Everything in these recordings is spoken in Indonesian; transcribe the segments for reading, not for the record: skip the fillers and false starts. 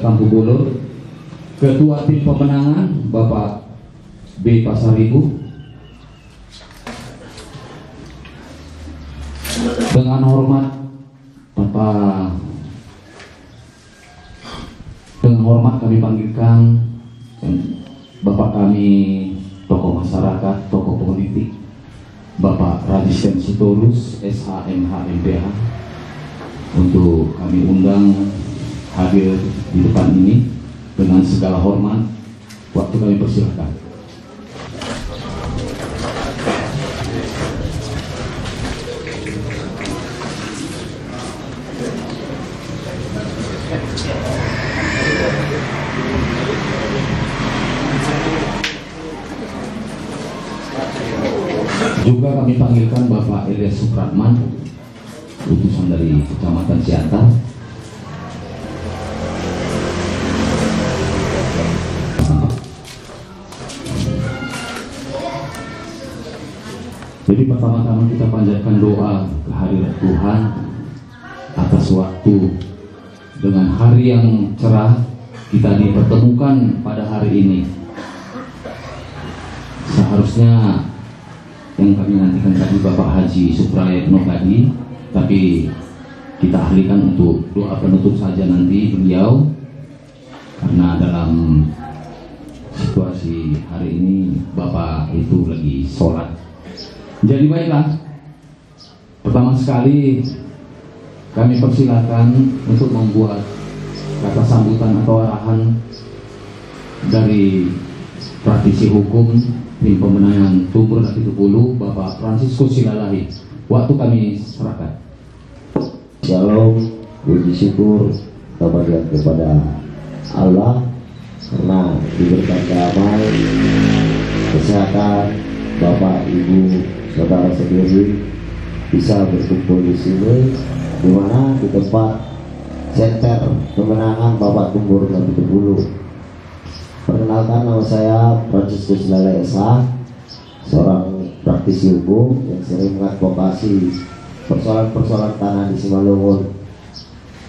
Kampu Bulur, Ketua Tim Pemenangan Bapak B. Pasaribu, dengan hormat kami panggilkan Bapak kami, tokoh masyarakat, tokoh politik, Bapak Radisten Sitorus, SHMH MPH, untuk kami undang hadir di depan ini dengan segala hormat. Waktu kami persilakan. Juga kami panggilkan Bapak Elias Supratman, utusan dari Kecamatan Siantar. Jadi pertama-tama kita panjatkan doa kehadirat Tuhan atas waktu dengan hari yang cerah kita dipertemukan pada hari ini. Seharusnya yang kami nantikan tadi Bapak Haji Suprayitno tadi, tapi kita ahlikan untuk doa penutup saja nanti beliau, karena dalam situasi hari ini Bapak itu lagi sholat. Jadi baiklah, pertama sekali kami persilakan untuk membuat kata sambutan atau arahan dari praktisi hukum Tim Pemenangan Tumbur Napitupulu, Bapak Francisco Silalahi. Waktu kami serahkan. Shalom, puji syukur kepada Allah karena diberikan damai, kesehatan, Bapak, Ibu, Saudara sendiri bisa berkumpul di sini, di mana di tempat Center Pemenangan Bapak Tumbur Napitupulu. Perkenalkan, nama saya Francisco Silalahi SH, seorang praktisi hukum yang sering mengadvokasi persoalan-persoalan tanah di Simalungun.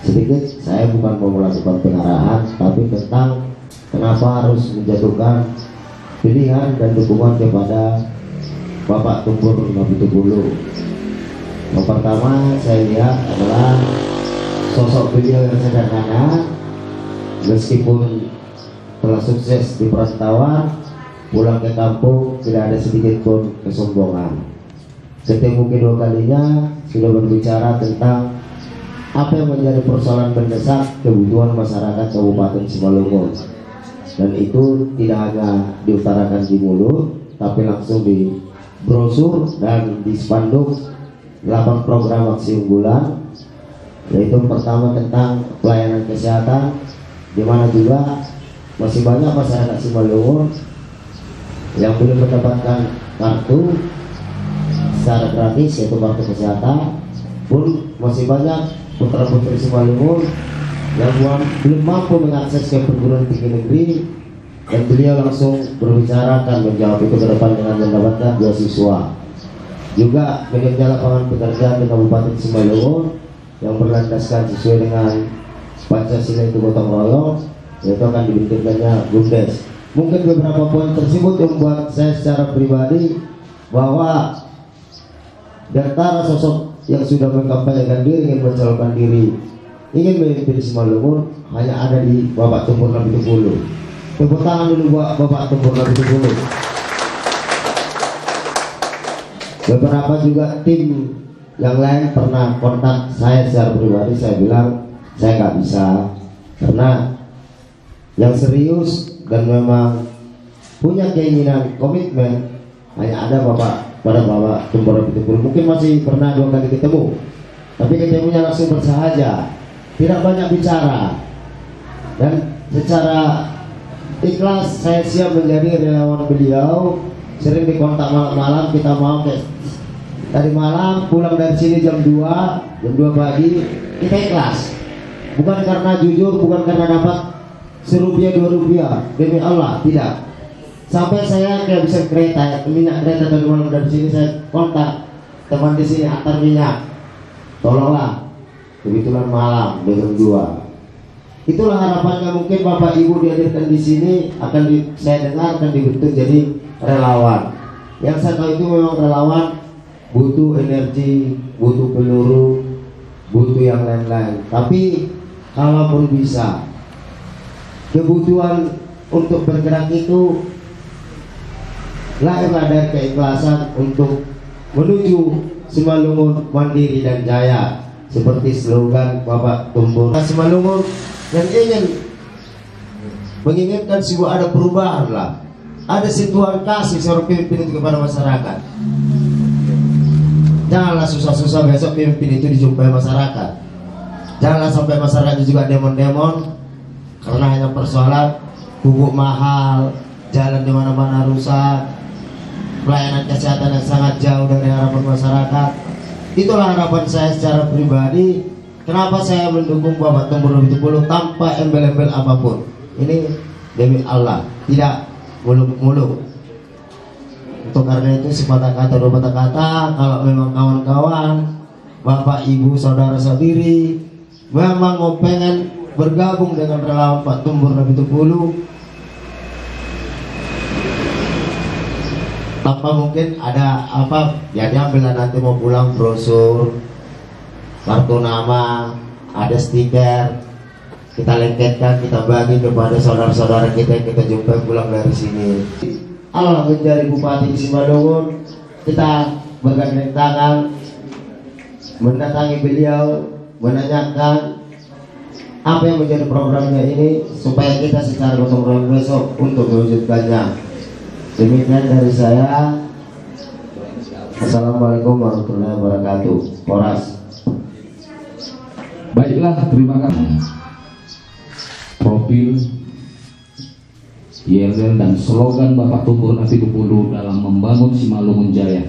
Sedikit, saya bukan mau melakukan pengarahan, tapi tentang kenapa harus menjatuhkan pilihan dan dukungan kepada Bapak Tumbur Napitupulu. Yang pertama saya lihat adalah sosok beliau yang sederhana, meskipun telah sukses di perantauan, pulang ke kampung tidak ada sedikit pun kesombongan. Ketemu kedua kalinya sudah berbicara tentang apa yang menjadi persoalan mendesak kebutuhan masyarakat Kabupaten Simalungun, dan itu tidak hanya diutarakan di mulut, tapi langsung di brosur dan di spanduk 8 program aksi unggulan, yaitu pertama tentang pelayanan kesehatan, di mana juga masih banyak masyarakat Simalungun yang belum mendapatkan kartu secara gratis, yaitu kartu kesehatan. Pun masih banyak putra-putri Simalungun yang belum mampu mengakses ke perguruan tinggi negeri, dan beliau langsung berbicara akan menjawab itu ke depan dengan mendapatkan beasiswa. Juga meninjau lapangan pekerjaan di Kabupaten Simalungun yang berlandaskan sesuai dengan Pancasila itu gotong royong, yaitu akan dibentukkannya BUMDes. Mungkin beberapa poin tersebut yang membuat saya secara pribadi bahwa di antara sosok yang sudah mengkampanyekan diri, ingin mencalonkan diri, ingin memimpin Simalungun, hanya ada di Bapak Tumbur Napitupulu. Tepuk tangan dulu buat Bapak Tumbur Napitupulu. Beberapa juga tim yang lain pernah kontak saya secara pribadi, saya bilang saya nggak bisa, karena yang serius dan memang punya keinginan, komitmen, hanya ada Bapak Tumbur Napitupulu. Mungkin masih pernah 2 kali ketemu, tapi ketemunya langsung bersahaja, tidak banyak bicara, dan secara ikhlas saya siap menjadi relawan beliau. Sering dikontak malam-malam, kita mau tadi malam pulang dari sini jam 2 pagi, kita ikhlas, bukan karena jujur, bukan karena dapat Rp1, Rp2, demi Allah, tidak. Sampai saya kehabisan kereta, minyak kereta dari malam dari sini, saya kontak teman di sini antar minyak, tolonglah, kebetulan malam jam 2. Itulah harapannya, mungkin Bapak Ibu dihadirkan di sini saya dengar akan dibentuk jadi relawan. Yang saya tahu itu memang relawan butuh energi, butuh peluru, butuh yang lain-lain. Tapi kalaupun bisa, kebutuhan untuk bergerak itu lahirlah dari keikhlasan untuk menuju Simalungun mandiri dan jaya, seperti slogan Bapak Tumbur. Simalungun yang menginginkan sebuah ada perubahan lah, ada sentuhan kasih seorang pemimpin itu kepada masyarakat. Janganlah susah-susah besok pemimpin itu dijumpai masyarakat. Janganlah sampai masyarakat juga demon-demon karena hanya persoalan pupuk mahal, jalan di mana-mana rusak, pelayanan kesehatan yang sangat jauh dari harapan masyarakat. Itulah harapan saya secara pribadi. Kenapa saya mendukung Bapak Tumbur Nabi Tupulu tanpa embel-embel apapun? Ini demi Allah, tidak muluk-muluk. Untuk karena itu sepatah kata dua patah kata, kalau memang kawan-kawan, Bapak Ibu saudara-saudari memang mau pengen bergabung dengan relawan Pak Tumbur Nabi Tupulu, tanpa mungkin ada apa ya, diambil nanti mau pulang brosur, kartu nama, ada stiker, kita lengketkan, kita bagi kepada saudara-saudara kita yang kita jumpai pulang dari sini. Allah menjadi Bupati di Simalungun, kita bergandeng tangan mendatangi beliau, menanyakan apa yang menjadi programnya ini supaya kita secara gotong royong besok untuk mewujudkannya. Demikian dari saya. Assalamualaikum warahmatullahi wabarakatuh. Poras. Baiklah, terima kasih. Profil, yel dan slogan Bapak Tumbur Nabi Tupulu dalam membangun Simalungun Jaya.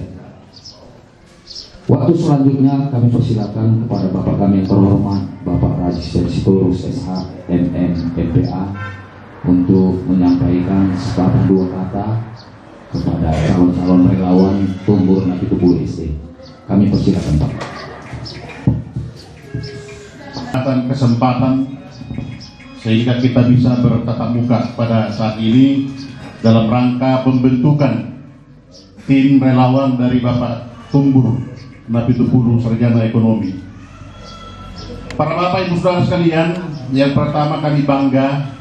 Waktu selanjutnya kami persilakan kepada Bapak kami yang terhormat Bapak Rajis Versitorus SH MM MPA untuk menyampaikan sepatah dua kata kepada calon-calon relawan Tumbur Nabi Tupulu SD. Kami persilakan Pak. Kesempatan sehingga kita bisa bertatap muka pada saat ini dalam rangka pembentukan tim relawan dari Bapak Tumbur Nabi Tupulu Sarjana Ekonomi. Para Bapak Ibu Saudara sekalian, yang pertama kami bangga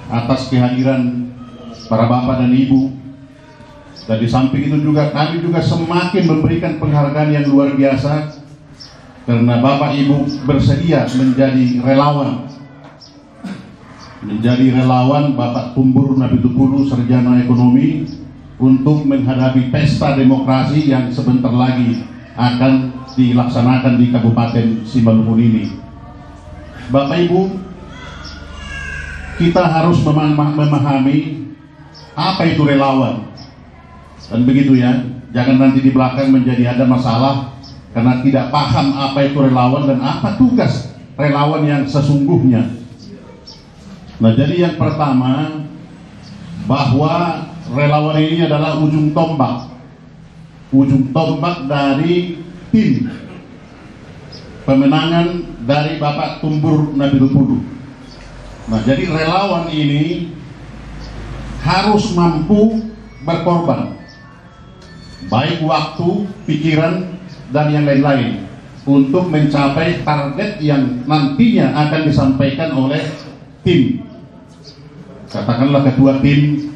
atas kehadiran para Bapak dan Ibu, dan di samping itu juga kami juga semakin memberikan penghargaan yang luar biasa karena Bapak Ibu bersedia menjadi relawan Bapak Tumbur Nabi Tupulu Sarjana Ekonomi untuk menghadapi pesta demokrasi yang sebentar lagi akan dilaksanakan di Kabupaten Simalungun ini. Bapak Ibu, kita harus memahami apa itu relawan, dan begitu ya, jangan nanti di belakang menjadi ada masalah karena tidak paham apa itu relawan dan apa tugas relawan yang sesungguhnya. Nah, jadi yang pertama, bahwa relawan ini adalah ujung tombak dari tim pemenangan dari Bapak Tumbur Nabi Tupulu. Nah, jadi relawan ini harus mampu berkorban, baik waktu, pikiran, dan yang lain-lain untuk mencapai target yang nantinya akan disampaikan oleh tim, katakanlah ketua tim,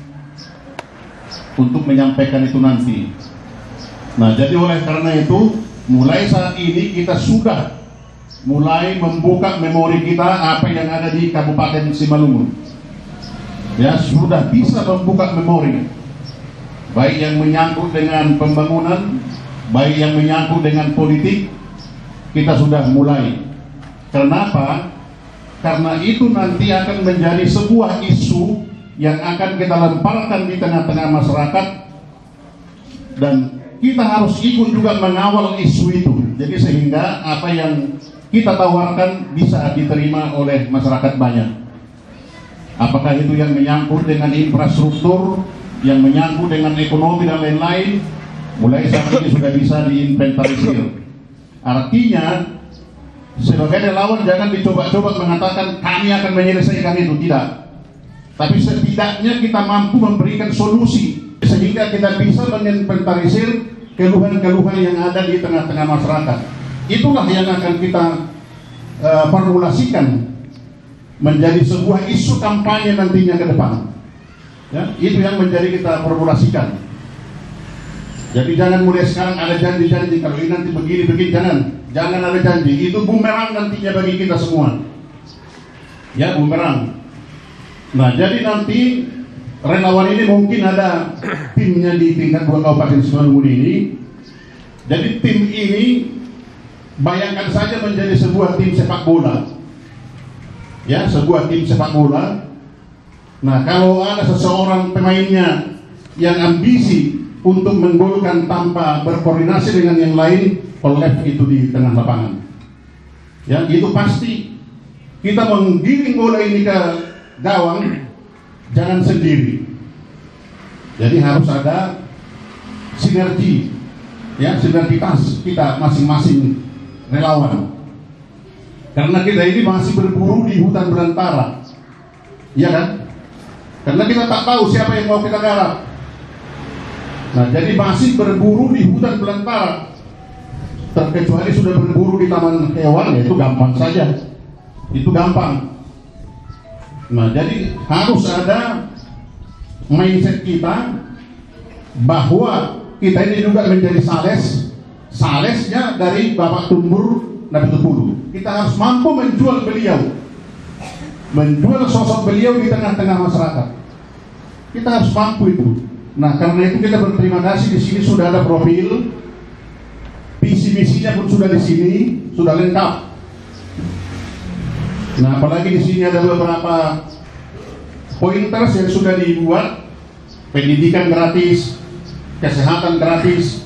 untuk menyampaikan itu nanti. Nah, jadi oleh karena itu mulai saat ini kita sudah mulai membuka memori kita apa yang ada di Kabupaten Simalungun. Ya, sudah bisa membuka memori, baik yang menyangkut dengan pembangunan, baik yang menyangkut dengan politik, kita sudah mulai. Kenapa? Karena itu nanti akan menjadi sebuah isu yang akan kita lemparkan di tengah-tengah masyarakat, dan kita harus ikut juga mengawal isu itu. Jadi sehingga apa yang kita tawarkan bisa diterima oleh masyarakat banyak. Apakah itu yang menyangkut dengan infrastruktur, yang menyangkut dengan ekonomi dan lain-lain, mulai saat ini sudah bisa diinventarisir. Artinya Sebagai relawan jangan dicoba-coba mengatakan kami akan menyelesaikan itu, tidak. Tapi setidaknya kita mampu memberikan solusi sehingga kita bisa menginventarisir keluhan-keluhan yang ada di tengah-tengah masyarakat. Itulah yang akan kita formulasikan menjadi sebuah isu kampanye nantinya ke depan. Ya, itu yang menjadi kita formulasikan. Jadi jangan mulai sekarang ada janji-janji kalau ini nanti begini-begini, jangan ada janji. Itu bumerang nantinya bagi kita semua. Ya, bumerang. Nah, jadi nanti relawan ini mungkin ada timnya di tingkat 2 Kabupaten Simalungun ini. Jadi tim ini bayangkan saja menjadi sebuah tim sepak bola. Ya, sebuah tim sepak bola. Nah, kalau ada seseorang pemainnya yang ambisi untuk menggolkan tanpa berkoordinasi dengan yang lain, collapse itu di tengah lapangan. Ya, itu pasti. Kita menggiring bola ini ke gawang, jangan sendiri. Jadi harus ada sinergi, ya, sinergitas kita masing-masing relawan. Karena kita ini masih berburu di hutan belantara, ya kan? Karena kita tak tahu siapa yang mau kita garap. Nah, jadi masih berburu di hutan belantara. Terkecuali sudah berburu di taman hewan, ya itu gampang saja. Itu gampang. Nah, jadi harus ada mindset kita bahwa kita ini juga menjadi salesnya dari Bapak Tumbur Nabi Tupulu. Kita harus mampu menjual beliau, menjual sosok beliau di tengah-tengah masyarakat. Kita harus mampu itu. Nah, karena itu kita berterima kasih, di sini sudah ada profil, visi misinya pun sudah di sini, sudah lengkap. Nah, apalagi di sini ada beberapa pointers yang sudah dibuat: pendidikan gratis, kesehatan gratis,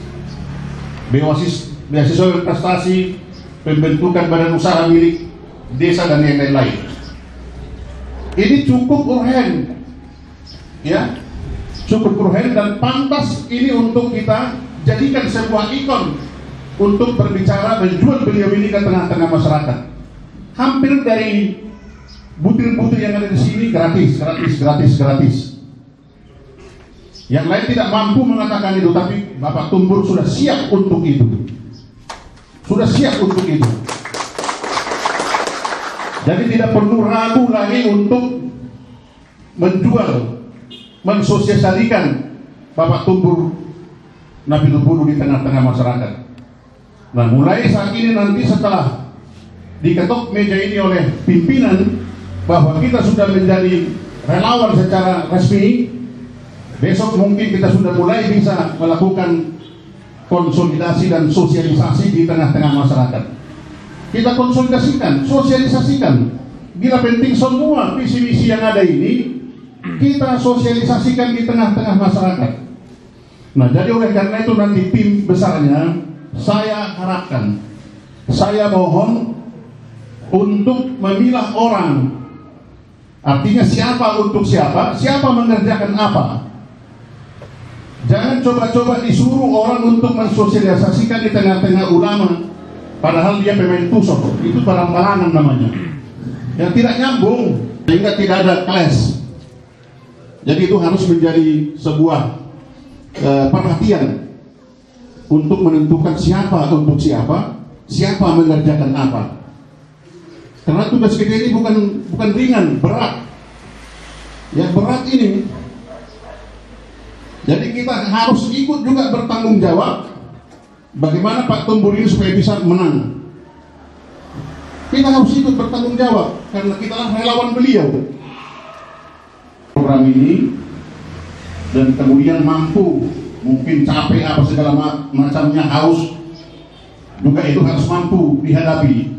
beasiswa prestasi, pembentukan badan usaha milik desa dan yang lain-lain. Ini cukup urgen, ya, cukup urgen dan pantas ini untuk kita jadikan sebuah ikon untuk berbicara menjual beliau ini ke tengah-tengah masyarakat. Hampir dari butir-butir yang ada di sini gratis. Yang lain tidak mampu mengatakan itu, tapi Bapak Tumbur sudah siap untuk itu. Sudah siap untuk itu. Jadi tidak perlu ragu lagi untuk menjual, mensosialisasikan Bapak Tumbur Nabi Tupulu di tengah-tengah masyarakat. Nah, mulai saat ini nanti setelah diketok meja ini oleh pimpinan bahwa kita sudah menjadi relawan secara resmi, besok mungkin kita sudah mulai bisa melakukan konsolidasi dan sosialisasi di tengah-tengah masyarakat. Kita konsolidasikan, sosialisasikan. Bila penting semua visi misi yang ada ini kita sosialisasikan di tengah-tengah masyarakat. Nah, jadi oleh karena itu nanti tim besarnya saya harapkan, saya mohon untuk memilah orang. Artinya siapa untuk siapa mengerjakan apa. Jangan coba-coba disuruh orang untuk mensosialisasikan di tengah-tengah ulama, padahal dia pemain tusuk. Itu barang-barangan namanya, yang tidak nyambung, sehingga tidak ada clash. Jadi itu harus menjadi sebuah perhatian untuk menentukan siapa untuk siapa mengerjakan apa. Karena tugas kita ini bukan ringan, berat. Ya, berat ini. Jadi kita harus ikut juga bertanggung jawab bagaimana Pak Tumbur ini supaya bisa menang. Kita harus ikut bertanggung jawab karena kita lah relawan beliau. Program ini dan kemudian mampu, mungkin capek apa segala macamnya, haus juga itu harus mampu dihadapi.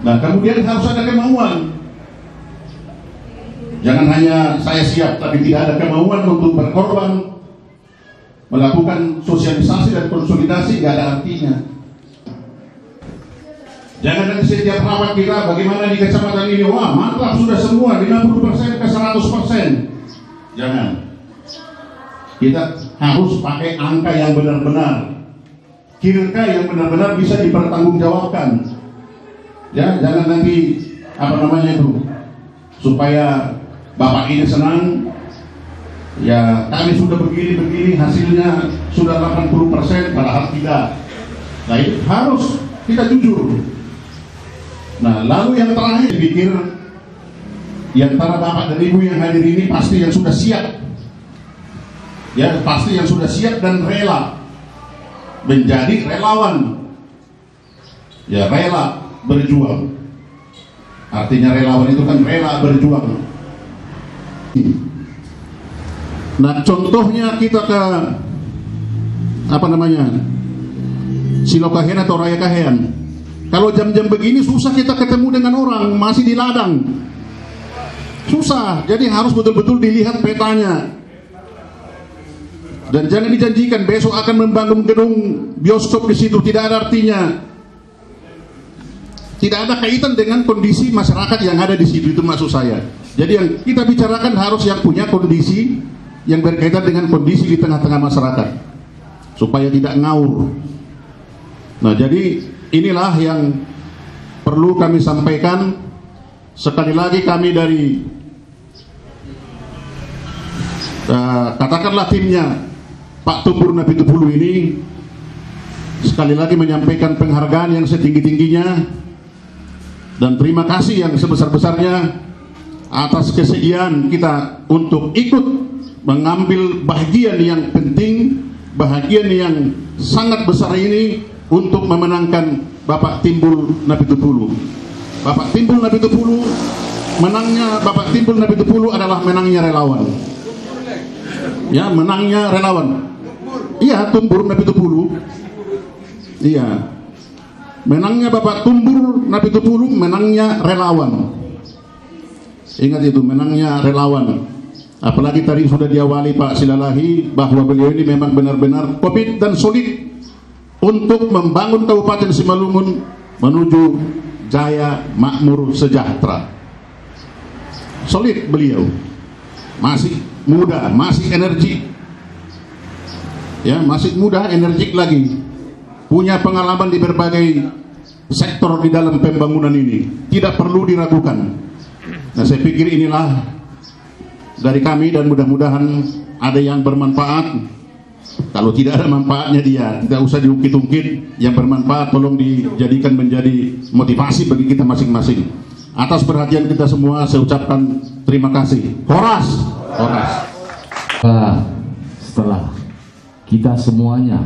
Nah, kemudian harus ada kemauan. Jangan hanya saya siap tapi tidak ada kemauan untuk berkorban, melakukan sosialisasi dan konsolidasi, gak ada artinya. Jangan dari setiap rapat kita bagaimana di kecamatan ini, wah mantap sudah semua 50% ke 100%. Jangan. Kita harus pakai angka yang benar-benar, kira-kira yang benar-benar bisa dipertanggungjawabkan. Ya, jangan nanti apa namanya itu, supaya Bapak ini senang. Ya, kami sudah begini hasilnya sudah 80%, padahal tidak. Nah, itu harus kita jujur. Nah, lalu yang terakhir pikir, yang antara Bapak dan Ibu yang hadir ini pasti yang sudah siap. Ya, pasti yang sudah siap dan rela menjadi relawan. Ya, rela berjuang. Artinya relawan itu kan rela berjuang. Nah, contohnya kita ke apa namanya, Silokahen atau Raya Kahean. Kalau jam-jam begini susah kita ketemu dengan orang, masih di ladang. Susah, jadi harus betul-betul dilihat petanya. Dan jangan dijanjikan besok akan membangun gedung bioskop di situ, tidak ada artinya. Tidak ada kaitan dengan kondisi masyarakat yang ada di situ, itu maksud saya. Jadi yang kita bicarakan harus yang punya kondisi yang berkaitan dengan kondisi di tengah-tengah masyarakat, supaya tidak ngawur. Nah, jadi inilah yang perlu kami sampaikan. Sekali lagi kami dari katakanlah timnya Pak Tumbur Napitupulu ini sekali lagi menyampaikan penghargaan yang setinggi-tingginya dan terima kasih yang sebesar-besarnya atas kesediaan kita untuk ikut mengambil bahagian yang penting, bahagian yang sangat besar ini untuk memenangkan Bapak Timbul Napitupulu. Bapak Timbul Napitupulu, menangnya Bapak Timbul Napitupulu adalah menangnya relawan. Ya, menangnya relawan. Iya, Tumbur Napitupulu. Iya. Menangnya Bapak Tumbur Napitupulu, menangnya relawan. Ingat itu, menangnya relawan. Apalagi tadi sudah diawali Pak Silalahi bahwa beliau ini memang benar-benar komit dan solid untuk membangun Kabupaten Simalungun menuju jaya makmur sejahtera. Solid beliau, masih muda, masih energi, ya, masih muda, energik lagi, punya pengalaman di berbagai sektor di dalam pembangunan ini, tidak perlu diragukan. Nah, saya pikir inilah dari kami dan mudah-mudahan ada yang bermanfaat. Kalau tidak ada manfaatnya dia tidak usah diungkit-ungkit. Yang bermanfaat tolong dijadikan menjadi motivasi bagi kita masing-masing. Atas perhatian kita semua saya ucapkan terima kasih. Horas, horas. Setelah kita semuanya,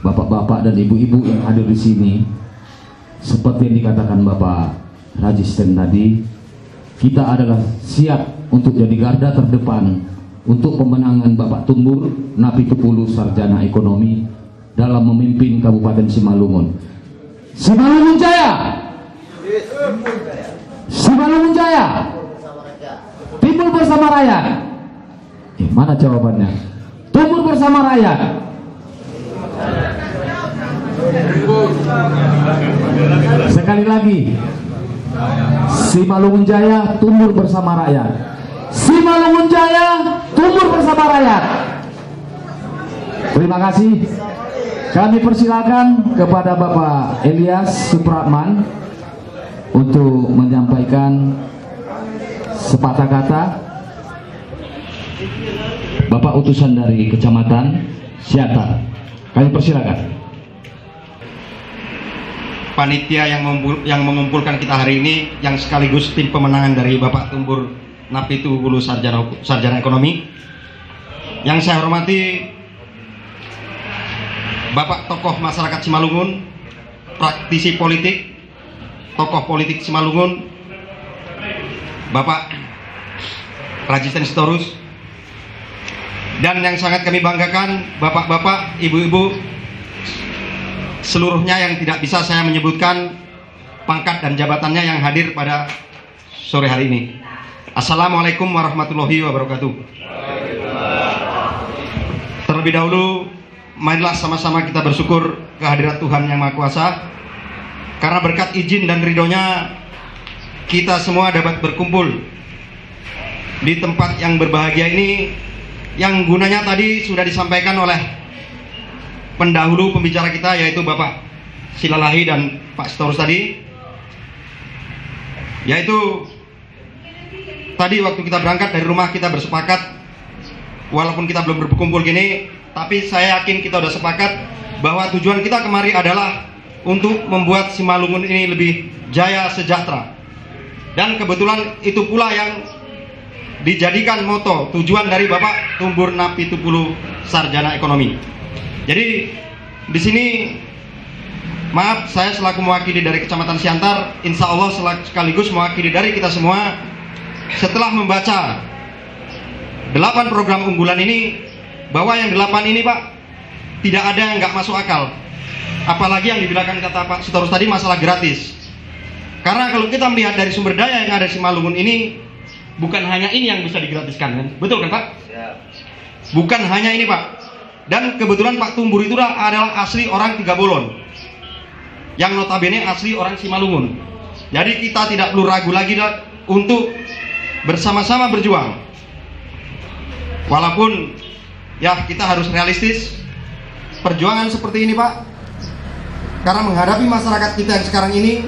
bapak-bapak dan ibu-ibu yang hadir di sini, seperti yang dikatakan Bapak Rajisten tadi, kita adalah siap untuk jadi garda terdepan untuk pemenangan Bapak Tumbur Napitupulu Sarjana Ekonomi dalam memimpin Kabupaten Simalungun. Simalungun Jaya! Simalungun Jaya! Timbul bersama rakyat. Mana jawabannya? Tumbur bersama rakyat. Sekali lagi, Simalungun Jaya, Tumbur bersama rakyat. Simalungun Jaya, Tumbur bersama rakyat. Terima kasih. Kami persilakan kepada Bapak Elias Supratman untuk menyampaikan sepatah kata. Bapak utusan dari Kecamatan Siatar, kami persilakan. Panitia yang mengumpulkan kita hari ini, yang sekaligus tim pemenangan dari Bapak Tumbur Napitupulu Sarjana Ekonomi, yang saya hormati Bapak tokoh masyarakat Simalungun, praktisi politik, tokoh politik Simalungun, Bapak Rajisten Sitorus, dan yang sangat kami banggakan bapak-bapak, ibu-ibu seluruhnya yang tidak bisa saya menyebutkan pangkat dan jabatannya yang hadir pada sore hari ini. Assalamualaikum warahmatullahi wabarakatuh. Terlebih dahulu, marilah sama-sama kita bersyukur kehadirat Tuhan Yang Maha Kuasa, karena berkat izin dan ridhonya kita semua dapat berkumpul di tempat yang berbahagia ini, yang gunanya tadi sudah disampaikan oleh pendahulu pembicara kita, yaitu Bapak Silalahi dan Pak Sitorus tadi. yaitu tadi waktu kita berangkat dari rumah kita bersepakat, walaupun kita belum berkumpul gini, tapi saya yakin kita udah sepakat bahwa tujuan kita kemari adalah untuk membuat Simalungun ini lebih jaya sejahtera. Dan kebetulan itu pula yang dijadikan moto tujuan dari Bapak Tumbur Napitupulu Sarjana Ekonomi. Jadi di sini, maaf, saya selaku mewakili dari Kecamatan Siantar, insya Allah sekaligus mewakili dari kita semua. Setelah membaca 8 program unggulan ini, bahwa yang 8 ini Pak, tidak ada yang nggak masuk akal. Apalagi yang dibilangkan kata Pak Sutarus tadi masalah gratis. Karena kalau kita melihat dari sumber daya yang ada di Simalungun ini, bukan hanya ini yang bisa digratiskan, kan? Betul kan Pak? Bukan hanya ini Pak. Dan kebetulan Pak Tumbur itu adalah asli orang Tigabolon, yang notabene asli orang Simalungun. Jadi kita tidak perlu ragu lagi untuk bersama-sama berjuang. Walaupun ya kita harus realistis, perjuangan seperti ini Pak, karena menghadapi masyarakat kita yang sekarang ini,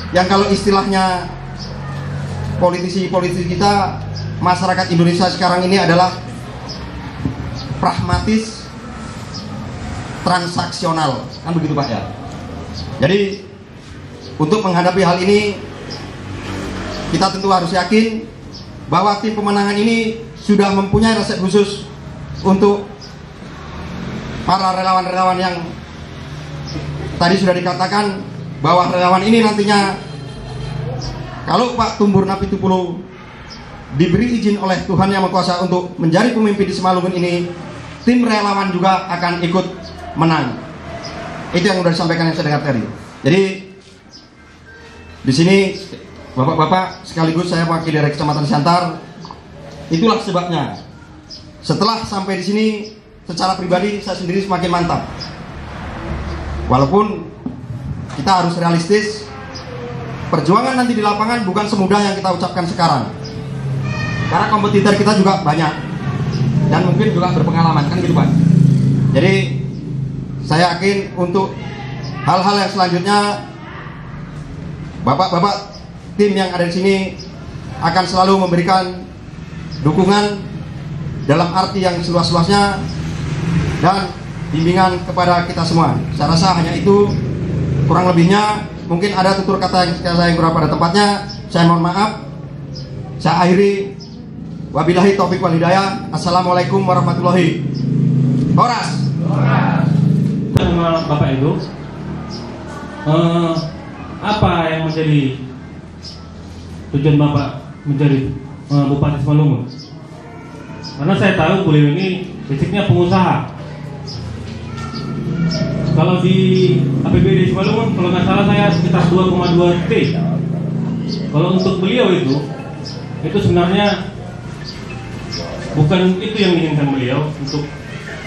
yang kalau istilahnya politisi-politisi kita, masyarakat Indonesia sekarang ini adalah pragmatis, transaksional, kan begitu Pak ya. Jadi untuk menghadapi hal ini, kita tentu harus yakin bahwa tim pemenangan ini sudah mempunyai resep khusus untuk para relawan-relawan yang tadi sudah dikatakan bahwa relawan ini nantinya, kalau Pak Tumbur Napitupulu diberi izin oleh Tuhan Yang Maha Kuasa untuk menjadi pemimpin di Simalungun ini, tim relawan juga akan ikut menang. Itu yang sudah disampaikan yang saya dengar tadi. Jadi di sini Bapak-bapak sekaligus saya mewakili dari Kecamatan Siantar. Itulah sebabnya setelah sampai di sini secara pribadi saya sendiri semakin mantap. Walaupun kita harus realistis, perjuangan nanti di lapangan bukan semudah yang kita ucapkan sekarang. Karena kompetitor kita juga banyak dan mungkin juga berpengalaman, kan gitu Pak. Jadi saya yakin untuk hal-hal yang selanjutnya, bapak-bapak tim yang ada di sini akan selalu memberikan dukungan dalam arti yang seluas-luasnya dan bimbingan kepada kita semua. Saya rasa hanya itu, kurang lebihnya mungkin ada tutur kata yang saya kurang pada tempatnya. Saya mohon maaf. Saya akhiri. Wabillahi taufiq wal hidayah. Assalamualaikum warahmatullahi wabarakatuh. Bapak Ibu, apa yang menjadi tujuan Bapak menjadi Bupati Simalungun? Karena saya tahu beliau ini basicnya pengusaha. Kalau di APBD Simalungun, kalau nggak salah saya sekitar 2,2 T. Kalau untuk beliau itu sebenarnya bukan itu yang diinginkan beliau untuk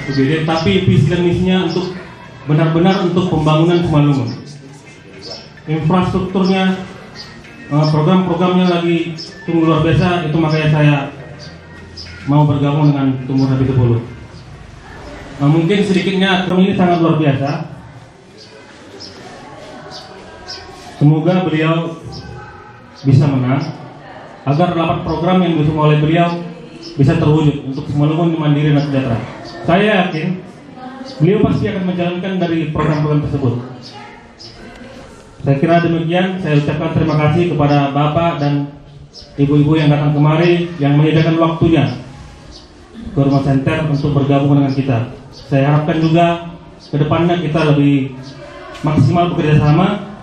APBD, tapi visi dan misinya untuk benar-benar untuk pembangunan Simalungun. Infrastrukturnya, program-programnya lagi sungguh luar biasa. Itu makanya saya mau bergabung dengan Tumbur Napitupulu. Mungkin sedikitnya ini sangat luar biasa. Semoga beliau bisa menang agar 8 program yang diusung oleh beliau bisa terwujud untuk Simalungun mandiri dan sejahtera. Saya yakin beliau pasti akan menjalankan dari program-program tersebut. Saya kira demikian. Saya ucapkan terima kasih kepada Bapak dan Ibu-ibu yang datang kemari, yang menyediakan waktunya ke Rumah Center untuk bergabung dengan kita. Saya harapkan juga ke depannya kita lebih maksimal bekerja sama,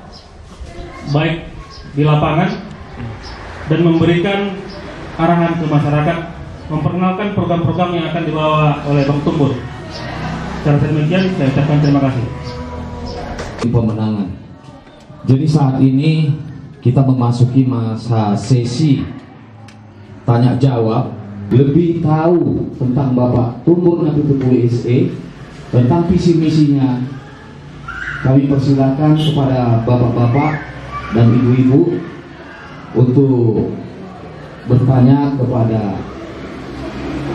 baik di lapangan, dan memberikan arahan ke masyarakat, memperkenalkan program-program yang akan dibawa oleh Bang Tumbur. Secara demikian, saya ucapkan terima kasih. Pemenangan. Jadi saat ini kita memasuki masa sesi tanya jawab. Lebih tahu tentang Bapak Tumbur Napitupulu SE, tentang visi misinya, kami persilakan kepada bapak-bapak dan ibu-ibu untuk bertanya kepada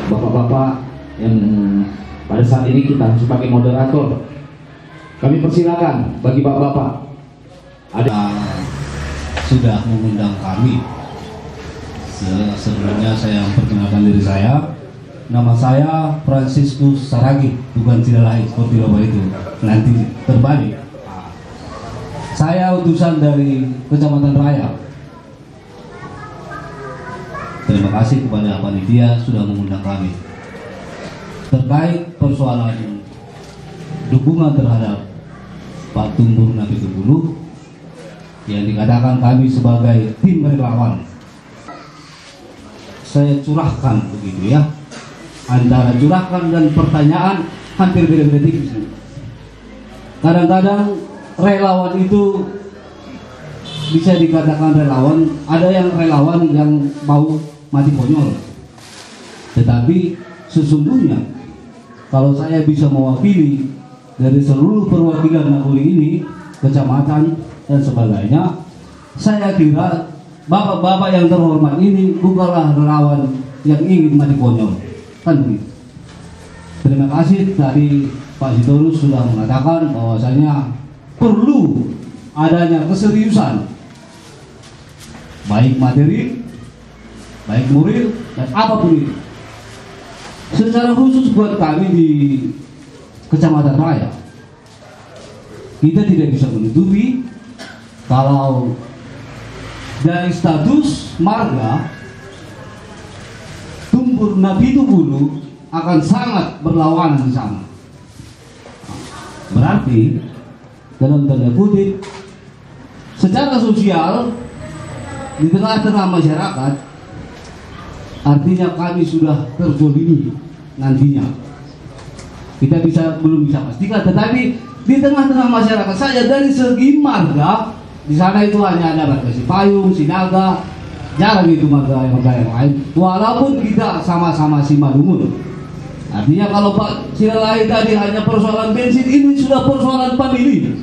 bapak-bapak yang pada saat ini kita sebagai moderator. Kami persilakan bagi bapak-bapak. Ada sudah mengundang kami. Sebelumnya saya memperkenalkan diri saya. Nama saya Franciscus Saragi, bukan tidak lain seperti Bapak itu. Nanti terbalik. Saya utusan dari Kecamatan Raya. Terima kasih kepada panitia sudah mengundang kami. Terkait persoalan dukungan terhadap Pak Tumbur Napitupulu yang dikatakan kami sebagai tim relawan, saya curahkan begitu ya. Antara curahkan dan pertanyaan hampir beda-beda tipis. Kadang-kadang relawan itu bisa dikatakan relawan, ada yang relawan yang mau mati konyol. Tetapi sesungguhnya kalau saya bisa mewakili dari seluruh perwakilan Napoli ini, kecamatan dan sebagainya, saya kira bapak-bapak yang terhormat ini bukanlah relawan yang ingin mati konyol. Kan begitu. Terima kasih tadi Pak Sitorus sudah mengatakan bahwasanya perlu adanya keseriusan baik materi, baik moral dan apapun itu. Secara khusus buat kami di Kecamatan Raya, kita tidak bisa menutupi kalau dari status marga Tumbur Napitupulu akan sangat berlawanan di sana. Berarti dalam tanda kutip secara sosial di tengah-tengah masyarakat, artinya kami sudah terzolimi nantinya. Kita belum bisa pastikan, tetapi di tengah-tengah masyarakat saja dari segi marga, di sana itu hanya ada marga Sipayung, Sinaga, jarang itu marga yang lain. Walaupun kita sama-sama Simalungun. Artinya kalau Pak Silalahi tadi hanya persoalan bensin, ini sudah persoalan famili.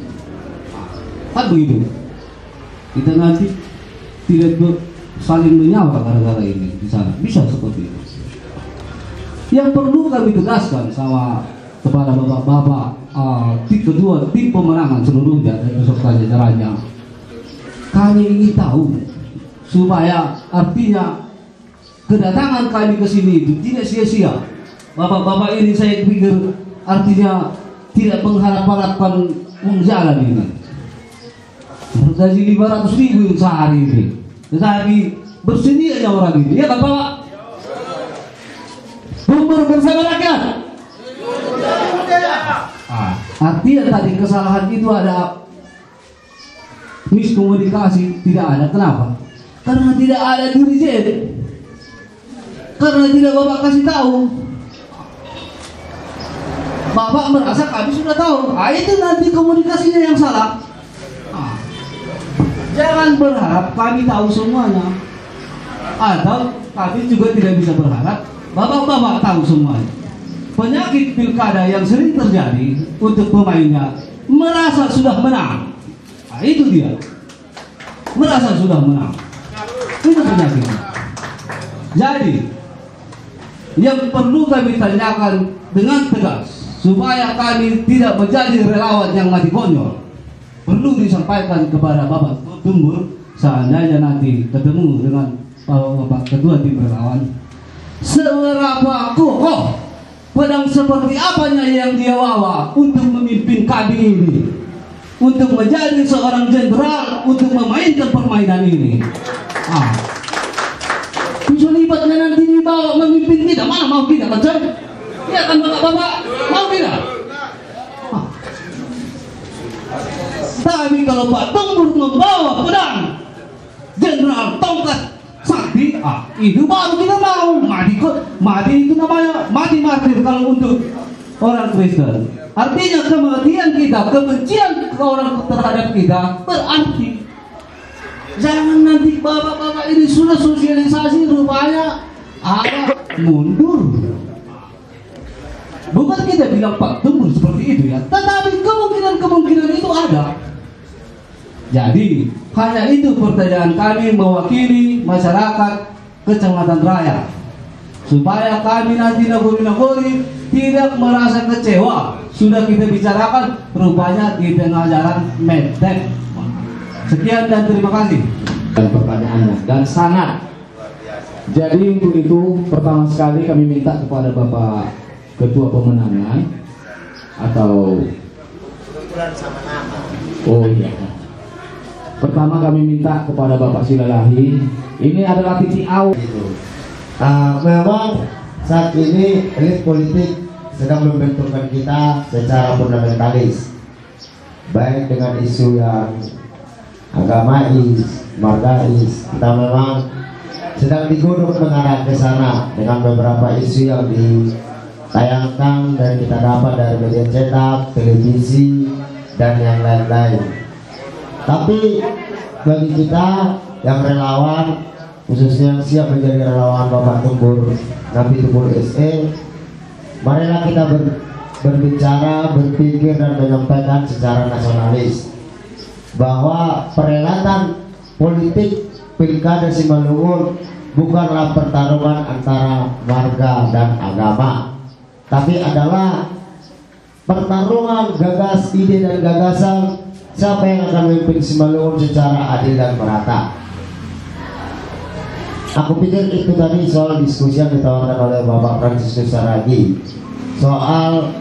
Kan begitu. Kita nanti tidak saling menyawa gara-gara ini di sana. Bisa seperti itu. Yang perlu kami tegaskan sama kepada bapak-bapak kedua tim pemenangan seluruhnya dan beserta jajarannya, kami ingin tahu supaya artinya kedatangan kami ke sini itu tidak sia-sia. Bapak-bapak ini saya pikir artinya tidak mengharap-harapkan uang jalan ini. Bergaji 500.000 sehari ini, tetapi bersedia orang ini, ya kan Bapak? Tumbur bersama rakyat. Artinya tadi kesalahan itu ada miskomunikasi, tidak ada. Kenapa? Karena tidak ada dirijen. Karena tidak Bapak kasih tahu. Bapak merasa kami sudah tahu. Itu nanti komunikasinya yang salah. Jangan berharap kami tahu semuanya. Atau kami juga tidak bisa berharap bapak-bapak tahu semuanya. Penyakit pilkada yang sering terjadi untuk pemainnya merasa sudah menang. Itu dia. Merasa sudah menang. Itu penyakitnya. Jadi yang perlu kami tanyakan dengan tegas supaya kami tidak menjadi relawan yang mati konyol, perlu disampaikan kepada Bapak Tumbur seandainya nanti ketemu dengan Bapak Ketua Tim Relawan, seberapa kokoh pedang seperti apanya yang dia bawa untuk memimpin kami ini, untuk menjadi seorang jenderal, untuk memainkan permainan ini. Bisa libatnya nanti dibawa memimpin kita, mana mau kita kan? Ya kan bapak-bapak, mau tidak? Tapi kalau Pak Tumbur membawa pedang jenderal tongkat sakti, itu baru kita mau. Mati itu namanya mati martir kalau untuk orang Kristen. Artinya kematian kita, kebencian orang terhadap kita berarti. Jangan nanti bapak-bapak ini sudah sosialisasi rupanya mundur. Bukan kita bilang Pak Tumbur seperti itu ya, tetapi kemungkinan itu ada. Jadi hanya itu pertanyaan kami mewakili masyarakat Kecamatan Raya, supaya kami nanti nagori-nagori tidak merasa kecewa. Sudah kita bicarakan, rupanya di tengah jalan medek. Sekian dan terima kasih. dan pertanyaannya dan sangat. Jadi untuk itu pertama sekali kami minta kepada Bapak Ketua Pemenangan atau pertama kami minta kepada Bapak Silalahi, ini adalah titik awal. Memang saat ini elit politik sedang membentukkan kita secara fundamentalis, baik dengan isu yang agamais, margais. Kita memang sedang digodok mengarah ke sana dengan beberapa isu yang ditayangkan dan kita dapat dari media cetak, televisi, dan yang lain-lain. Tapi bagi kita yang relawan, khususnya yang siap menjadi relawan Bapak Tumbur Nabi-Tumbur SE, marilah kita berbicara, berpikir dan menyampaikan secara nasionalis bahwa perhelatan politik Pilkada Simalungun bukanlah pertarungan antara warga dan agama, tapi adalah pertarungan gagas, ide dan gagasan siapa yang akan memimpin Simalungun secara adil dan merata. Aku pikir itu tadi soal diskusi yang ditawarkan oleh Bapak Franciscus Saragi soal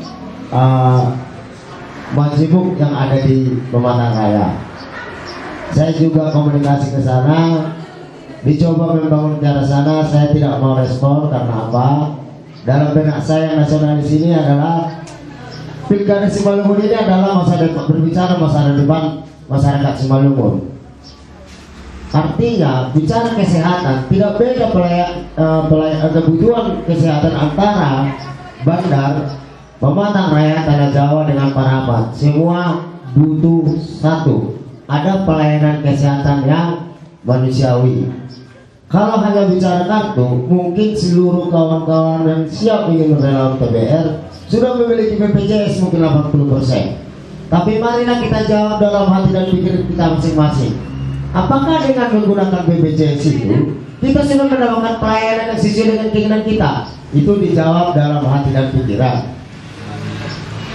majibuk yang ada di Pematang Raya. Saya juga komunikasi ke sana, dicoba membangun ke arah sana. Saya tidak mau respon karena apa? Dalam benak saya nasionalis ini adalah Pilkada Simalungun ini adalah masa depan, berbicara masa depan masyarakat Simalungun. Artinya bicara kesehatan tidak beda kebutuhan kesehatan antara Bandar, Pematang Raya, Tanah Jawa dengan Parapat. Semua butuh satu, ada pelayanan kesehatan yang manusiawi. Kalau hanya bicara kartu, mungkin seluruh kawan-kawan yang siap ingin relawan TBR sudah memiliki BPJS mungkin 80%. Tapi marilah kita jawab dalam hati dan pikiran kita masing-masing. Apakah dengan menggunakan BPJS itu kita sudah mendapatkan pelayanan yang sesuai dengan keinginan kita? Itu dijawab dalam hati dan pikiran.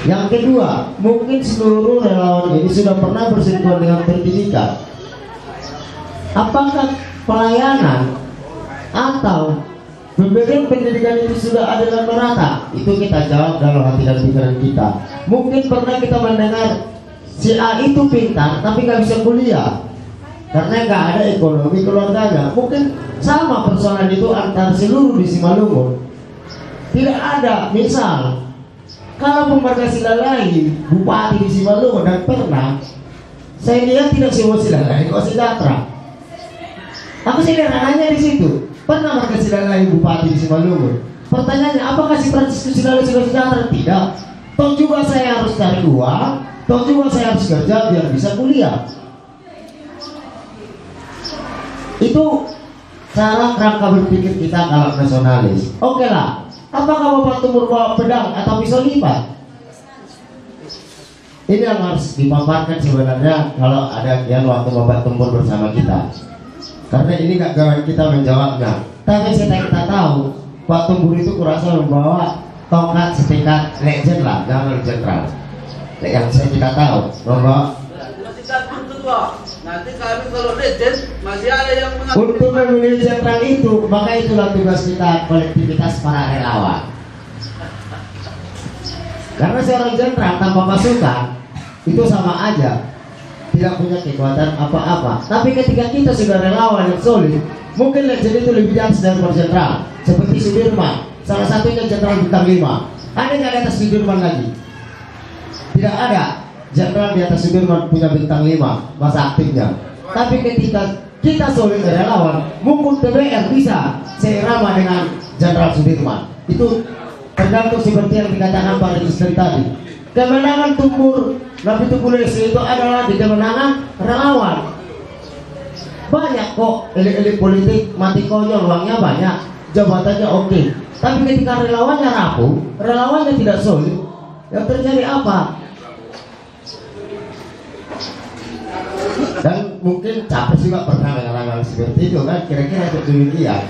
Yang kedua, mungkin seluruh relawan ini sudah pernah bersentuhan dengan pendidikan. Apakah pelayanan atau pemberian pendidikan itu sudah ada dan merata? Itu kita jawab dalam hati dan pikiran kita. Mungkin pernah kita mendengar si A itu pintar tapi nggak bisa kuliah karena nggak ada ekonomi keluarganya. Mungkin sama persoalan itu antar seluruh di Simalungun. Tidak ada, misal kalau Pemarga Silalahi bupati di Simalungun dan pernah saya lihat tidak semua Silalahi kok sejahtera. Aku sederhananya di situ. Pernah Marga Silalahi bupati di Simalungun. Pertanyaannya, apakah si Franciscus Silalahi sudah sejahtera? Tidak. Toh juga saya harus cari uang, toh juga saya harus kerja biar bisa kuliah. Itu cara kerangka berpikir kita kalau nasionalis. Oke lah. Apakah Bapak Tumbur bawa pedang atau pisau lipat? Ini yang harus dipaparkan sebenarnya kalau ada kian waktu Bapak Tumbur bersama kita. Karena ini gak gawe kita menjawabnya. Tapi kita tahu Pak Tumbur itu kurasa membawa tongkat setingkat legend lah, jangan jenderal. Yang saya tidak tahu membawa. Nanti kami kalau legend masih ada yang untuk memilih jenderal itu, maka itulah tugas kita, kolektivitas para relawan. Karena seorang jenderal tanpa pasukan itu sama aja tidak punya kekuatan apa-apa. Tapi ketika kita sudah relawan yang solid, mungkin legend itu lebih jelas dari jenderal. Seperti Sudirman, salah satunya jenderal bintang 5. Ada nggak di atas Sudirman lagi? Tidak ada. Jenderal di atas Sudirman punya bintang 5 masa aktifnya. Tapi ketika kita solid relawan, mungkin TBR bisa seirama dengan Jenderal Sudirman. Itu tergantung seperti yang dikatakan Pak Registri tadi. Kemenangan Tumbur Nabi-Tumbur SE itu adalah di kemenangan relawan. Banyak kok elit-elit politik mati konyol, uangnya banyak, jabatannya oke. Tapi ketika relawannya rapuh, relawannya tidak solid, yang terjadi apa? Dan mungkin capres juga pernah mengalami seperti itu kan, kira-kira itu demikian.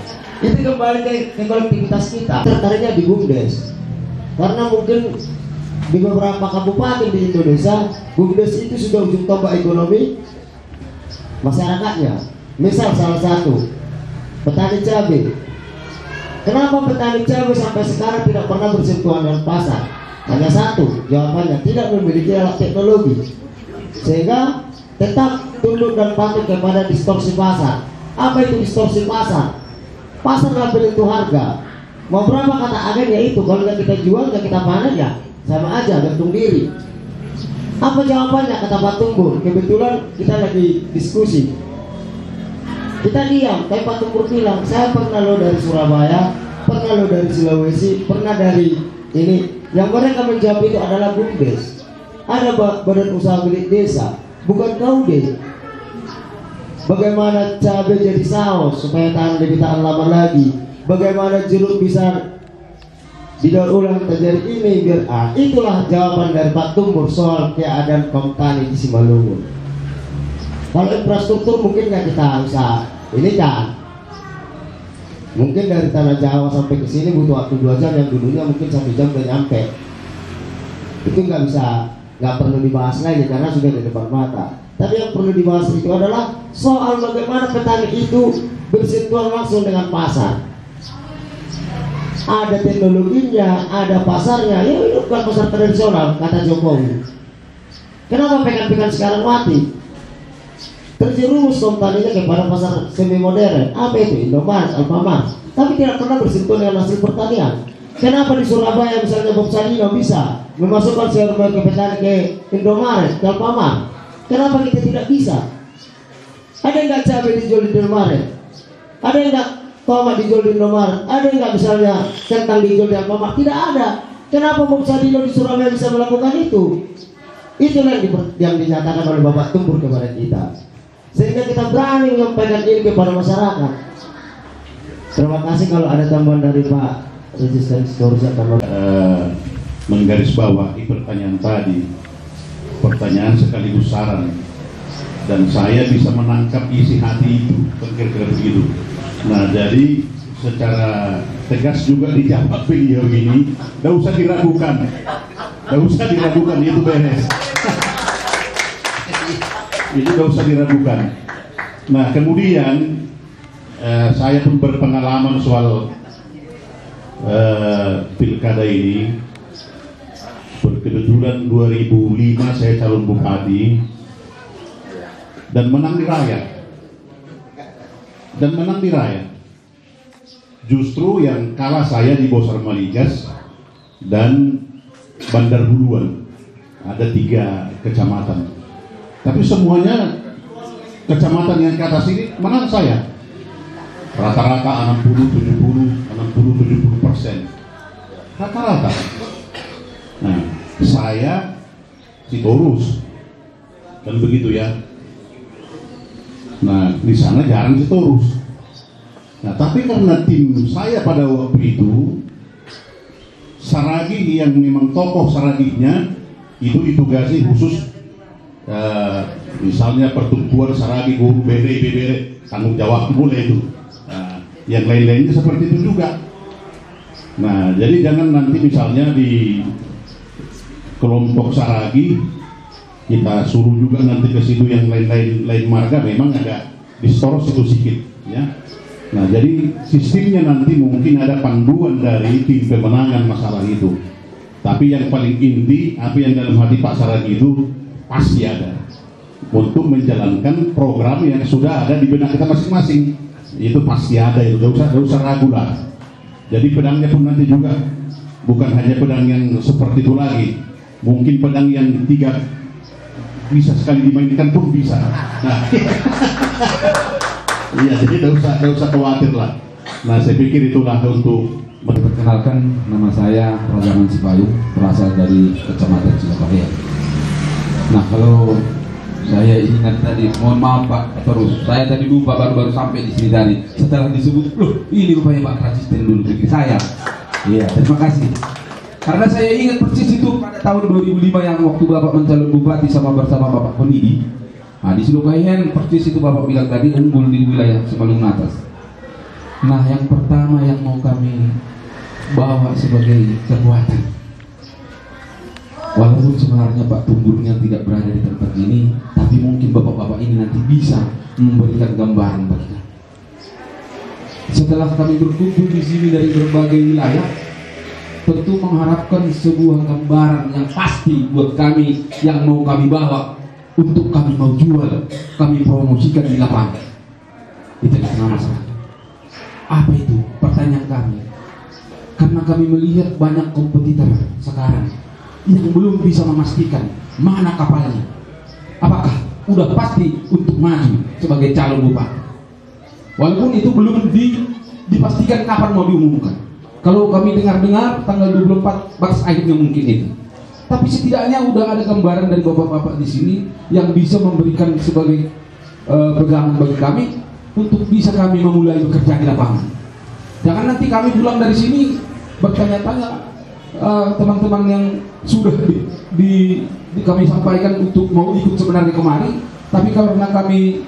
Itu kembali ke kolektivitas kita. Tertariknya di BUMDes, karena mungkin di beberapa kabupaten di Indonesia BUMDes itu sudah ujung tombak ekonomi masyarakatnya. Misal salah satu petani cabai. Kenapa petani cabai sampai sekarang tidak pernah bersentuhan dengan pasar? Hanya satu jawabannya, tidak memiliki alat teknologi, sehingga tetap tunduk dan patuh kepada distorsi pasar. Apa itu distorsi pasar? Pasar adalah penentu harga. Mau berapa kata agennya itu, kalau nggak kita jual, nggak kita panen ya sama aja, gantung diri. Apa jawabannya kata Pak Tumbur? Kebetulan kita lagi diskusi, kita diam, tapi Pak Tumbur bilang, saya pernah lo dari Surabaya, pernah lo dari Sulawesi, pernah dari ini. Yang mereka menjawab itu adalah BUMDes, ada badan usaha milik desa, bukan KUD. Bagaimana cabai jadi saus supaya lebih tahan lama lagi, bagaimana jeruk bisa didaur ulang terjadi ini biar itulah jawaban dari Pak Tumbur soal keadaan kaum tani di Simalungun. Kalau infrastruktur mungkin nggak kita usah ini kan, mungkin dari tanah Jawa sampai ke sini butuh waktu 2 jam, yang dulunya mungkin 1 jam udah nyampe. Itu nggak perlu dibahas lagi karena sudah di depan mata. Tapi yang perlu dibahas itu adalah soal bagaimana petani itu bersentuhan langsung dengan pasar. Ada teknologinya, ada pasarnya. Ya ini bukan pasar tradisional kata Jokowi. Kenapa pekan-pekan sekarang mati? Terjerumus kompaninya kepada pasar semi modern. Apa itu? Indomaret, Alfamart. Tapi tidak pernah bersentuhan dengan hasil pertanian. Kenapa di Surabaya misalnya Bob Sadino bisa memasukkan sayur ke petani ke Indomaret, ke Alfamart? Kenapa kita tidak bisa? Ada yang nggak cabai dijual di Indomaret? Ada yang nggak tomat dijual di Indomaret? Ada yang nggak misalnya kentang dijual di Alfamart? Tidak ada. Kenapa Bob Sadino di Surabaya bisa melakukan itu? Itulah yang dinyatakan oleh Bapak Tumbur kepada kita, sehingga kita berani menyampaikan ini kepada masyarakat. Terima kasih. Kalau ada tambahan dari Pak Resistensi Korupsi menggarisbawahi pertanyaan tadi, pertanyaan sekaligus saran, dan saya bisa menangkap isi hati itu, kira-kira begitu. Nah, jadi secara tegas juga dijawab beliau ini, tidak usah diragukan, itu beres. Itu tidak usah diragukan. Nah, kemudian saya pun berpengalaman soal pilkada ini. Kebetulan 2005 saya calon bupati dan menang di rakyat. Justru yang kalah saya di Bosar Maligas dan Bandar Huluan. Ada 3 kecamatan. Tapi semuanya kecamatan yang ke atas ini menang saya. Rata-rata 60-70%. Rata-rata. Nah, saya Sitorus kan begitu ya. Nah, di sana jarang Sitorus. Nah, tapi karena tim saya pada waktu itu Saragih yang memang tokoh Saragihnya itu ditugasi khusus misalnya pertumbuhan Saragih, guru BBR, tanggung jawab mulai itu. Nah, yang lain-lainnya seperti itu juga. Nah, jadi jangan nanti misalnya di kelompok Saragih kita suruh juga nanti ke situ yang lain marga, memang agak distoros itu sedikit ya. Nah, jadi sistemnya nanti mungkin ada panduan dari tim pemenangan masalah itu. Tapi yang paling inti apa yang dalam hati Pak Saragih itu pasti ada untuk menjalankan program yang sudah ada di benak kita masing-masing. Itu pasti ada, itu gak usah ragu lah. Jadi pedangnya pun nanti juga bukan hanya pedang yang seperti itu lagi. Mungkin pedang yang 3 bisa sekali dimainkan pun bisa. Nah, iya, jadi tidak usah khawatir lah. Nah, saya pikir itulah untuk Perkenalkan, nama saya Rajaman Sipayung, berasal dari Kecamatan Surabaya. Nah, kalau saya ingat tadi, mohon maaf Pak, terus saya tadi lupa baru sampai di sini tadi. Setelah disebut, loh ini rupanya Pak Asisten dulu negeri saya. Iya, terima kasih. Karena saya ingat persis itu pada tahun 2005 yang waktu Bapak mencalon bupati bersama Bapak Penidi. Nah, di Silokahen persis itu Bapak bilang tadi unggul di wilayah Simalungun atas. Nah, yang pertama yang mau kami bawa sebagai kekuatan, Walaupun sebenarnya Pak Tumburnya tidak berada di tempat ini, tapi mungkin bapak-bapak ini nanti bisa memberikan gambaran bagi kami. Setelah kami berkumpul di sini dari berbagai wilayah, tentu mengharapkan sebuah gambaran yang pasti buat kami yang mau kami bawa untuk kami mau jual, kami promosikan di lapangan. Itu tidak masalah. Apa itu? Pertanyaan kami. Karena kami melihat banyak kompetitor sekarang yang belum bisa memastikan mana kapalnya. Apakah udah pasti untuk maju sebagai calon bupati? Walaupun itu belum dipastikan kapan mau diumumkan. Kalau kami dengar-dengar tanggal 24 batas akhirnya mungkin itu. Tapi setidaknya udah ada gambaran dari bapak-bapak di sini yang bisa memberikan sebagai pegangan bagi kami untuk bisa kami memulai bekerja di lapangan. Jangan nanti kami pulang dari sini bertanya-tanya teman-teman yang sudah kami sampaikan untuk mau ikut sebenarnya kemari, tapi karena kami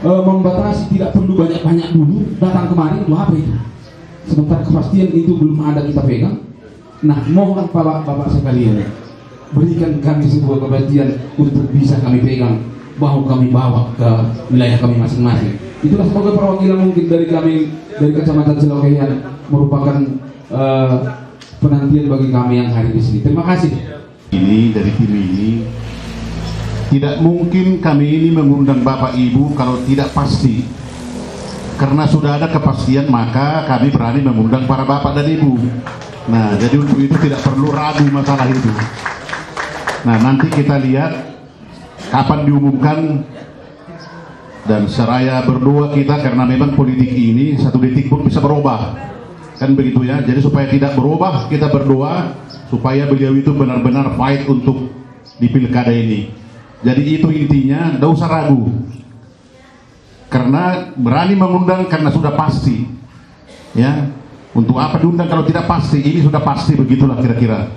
membatasi tidak perlu banyak-banyak dulu datang kemari, itu apa itu? Sementara kepastian itu belum ada kita pegang. Nah, mohon bapak-bapak sekalian, berikan kami sebuah kepastian untuk bisa kami pegang, bahwa kami bawa ke wilayah kami masing-masing. Itulah sebagai perwakilan mungkin dari kami dari Kecamatan Selokean, merupakan penantian bagi kami yang hari di sini. Terima kasih. Ini dari tim ini tidak mungkin kami ini mengundang Bapak Ibu kalau tidak pasti. Karena sudah ada kepastian, maka kami berani mengundang para bapak dan ibu. Nah, jadi untuk itu tidak perlu ragu masalah itu. Nah, nanti kita lihat kapan diumumkan, dan seraya berdoa kita, karena memang politik ini satu detik pun bisa berubah, kan begitu ya. Jadi supaya tidak berubah, kita berdoa supaya beliau itu benar-benar fight untuk di pilkada ini. Jadi itu intinya, tidak usah ragu, karena berani mengundang karena sudah pasti ya. Untuk apa diundang kalau tidak pasti? Ini sudah pasti, begitulah kira-kira.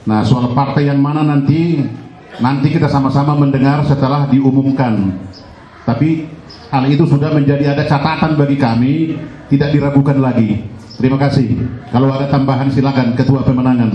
Nah, soal partai yang mana nanti kita sama-sama mendengar setelah diumumkan. Tapi hal itu sudah menjadi ada catatan bagi kami, tidak diragukan lagi. Terima kasih. Kalau ada tambahan silakan Ketua Pemenangan.